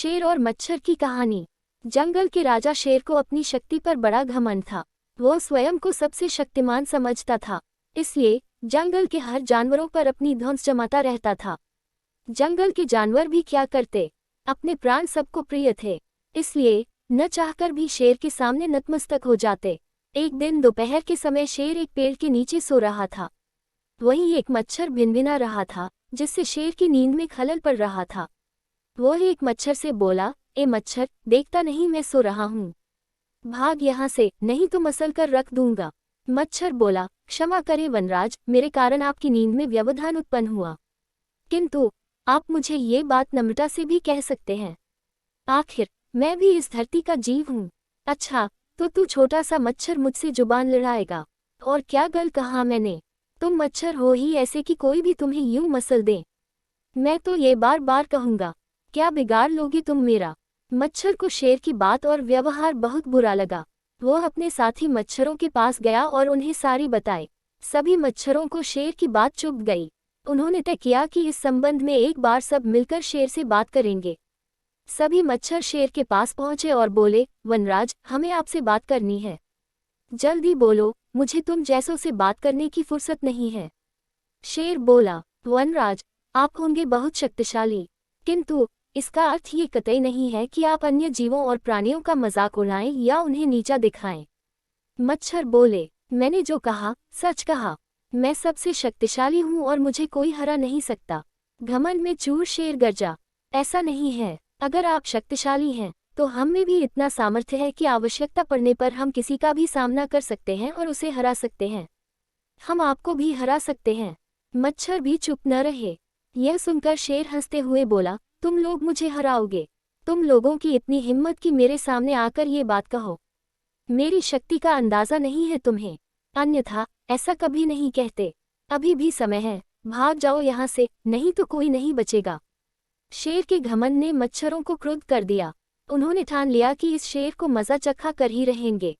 शेर और मच्छर की कहानी। जंगल के राजा शेर को अपनी शक्ति पर बड़ा घमंड था। वो स्वयं को सबसे शक्तिमान समझता था, इसलिए जंगल के हर जानवरों पर अपनी धौंस जमाता रहता था। जंगल के जानवर भी क्या करते, अपने प्राण सबको प्रिय थे, इसलिए न चाहकर भी शेर के सामने नतमस्तक हो जाते। एक दिन दोपहर के समय शेर एक पेड़ के नीचे सो रहा था। वहीं एक मच्छर भिनभिना रहा था, जिससे शेर की नींद में खलल पड़ रहा था। वो एक मच्छर से बोला, ए मच्छर, देखता नहीं मैं सो रहा हूँ, भाग यहाँ से, नहीं तो मसल कर रख दूंगा। मच्छर बोला, क्षमा करें वनराज, मेरे कारण आपकी नींद में व्यवधान उत्पन्न हुआ, किंतु आप मुझे ये बात नम्रता से भी कह सकते हैं। आखिर मैं भी इस धरती का जीव हूँ। अच्छा, तो तू छोटा सा मच्छर मुझसे जुबान लड़ाएगा? और क्या गल कहा मैंने? तुम मच्छर हो ही ऐसे कि कोई भी तुम्हें यूं मसल दे? मैं तो ये बार बार कहूँगा, क्या बिगाड़ लोगी तुम मेरा? मच्छर को शेर की बात और व्यवहार बहुत बुरा लगा। वो अपने साथी मच्छरों के पास गया और उन्हें सारी बताई। सभी मच्छरों को शेर की बात चुभ गई। उन्होंने तय किया कि इस संबंध में एक बार सब मिलकर शेर से बात करेंगे। सभी मच्छर शेर के पास पहुंचे और बोले, वनराज, हमें आपसे बात करनी है, जल्दी बोलो, मुझे तुम जैसों से बात करने की फुर्सत नहीं है। शेर बोला, वनराज, आप होंगे बहुत शक्तिशाली, किंतु इसका अर्थ ये कतई नहीं है कि आप अन्य जीवों और प्राणियों का मजाक उड़ाएं या उन्हें नीचा दिखाएं। मच्छर बोले, मैंने जो कहा सच कहा, मैं सबसे शक्तिशाली हूँ और मुझे कोई हरा नहीं सकता। घमंड में चूर शेर गरजा, ऐसा नहीं है, अगर आप शक्तिशाली हैं तो हम में भी इतना सामर्थ्य है कि आवश्यकता पड़ने पर हम किसी का भी सामना कर सकते हैं और उसे हरा सकते हैं। हम आपको भी हरा सकते हैं। मच्छर भी चुप न रहे। यह सुनकर शेर हंसते हुए बोला, तुम लोग मुझे हराओगे? तुम लोगों की इतनी हिम्मत कि मेरे सामने आकर ये बात कहो? मेरी शक्ति का अंदाजा नहीं है तुम्हें, अन्यथा ऐसा कभी नहीं कहते। अभी भी समय है, भाग जाओ यहाँ से, नहीं तो कोई नहीं बचेगा। शेर के घमंड ने मच्छरों को क्रुद्ध कर दिया। उन्होंने ठान लिया कि इस शेर को मजा चखा कर ही रहेंगे।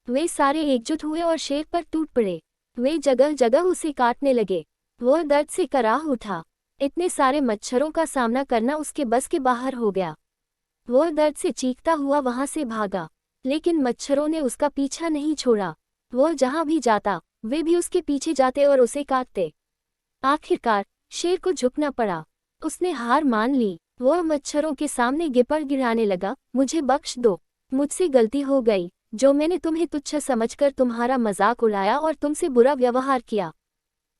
वे सारे एकजुट हुए और शेर पर टूट पड़े। वे जगह जगह उसे काटने लगे। वो दर्द से कराह उठा। इतने सारे मच्छरों का सामना करना उसके बस के बाहर हो गया। वो दर्द से चीखता हुआ वहां से भागा, लेकिन मच्छरों ने उसका पीछा नहीं छोड़ा। वो जहां भी जाता, वे भी उसके पीछे जाते और उसे काटते। आखिरकार शेर को झुकना पड़ा। उसने हार मान ली। वो मच्छरों के सामने गिपड़ गिराने लगा, मुझे बख्श दो, मुझसे गलती हो गई, जो मैंने तुम्हें तुच्छ समझकर तुम्हारा मजाक उड़ाया और तुमसे बुरा व्यवहार किया।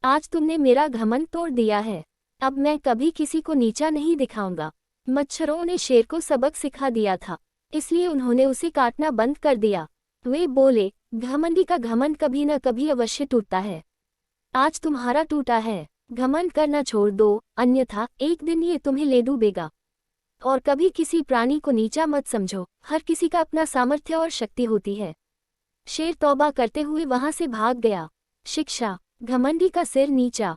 आज तुमने मेरा घमंड तोड़ दिया है, अब मैं कभी किसी को नीचा नहीं दिखाऊंगा। मच्छरों ने शेर को सबक सिखा दिया था, इसलिए उन्होंने उसे काटना बंद कर दिया। वे बोले, घमंडी का घमंड कभी न कभी अवश्य टूटता है। आज तुम्हारा टूटा है, घमंड करना छोड़ दो, अन्यथा एक दिन ये तुम्हें ले डूबेगा। और कभी किसी प्राणी को नीचा मत समझो, हर किसी का अपना सामर्थ्य और शक्ति होती है। शेर तौबा करते हुए वहां से भाग गया। शिक्षा, घमंडी का सिर नीचा।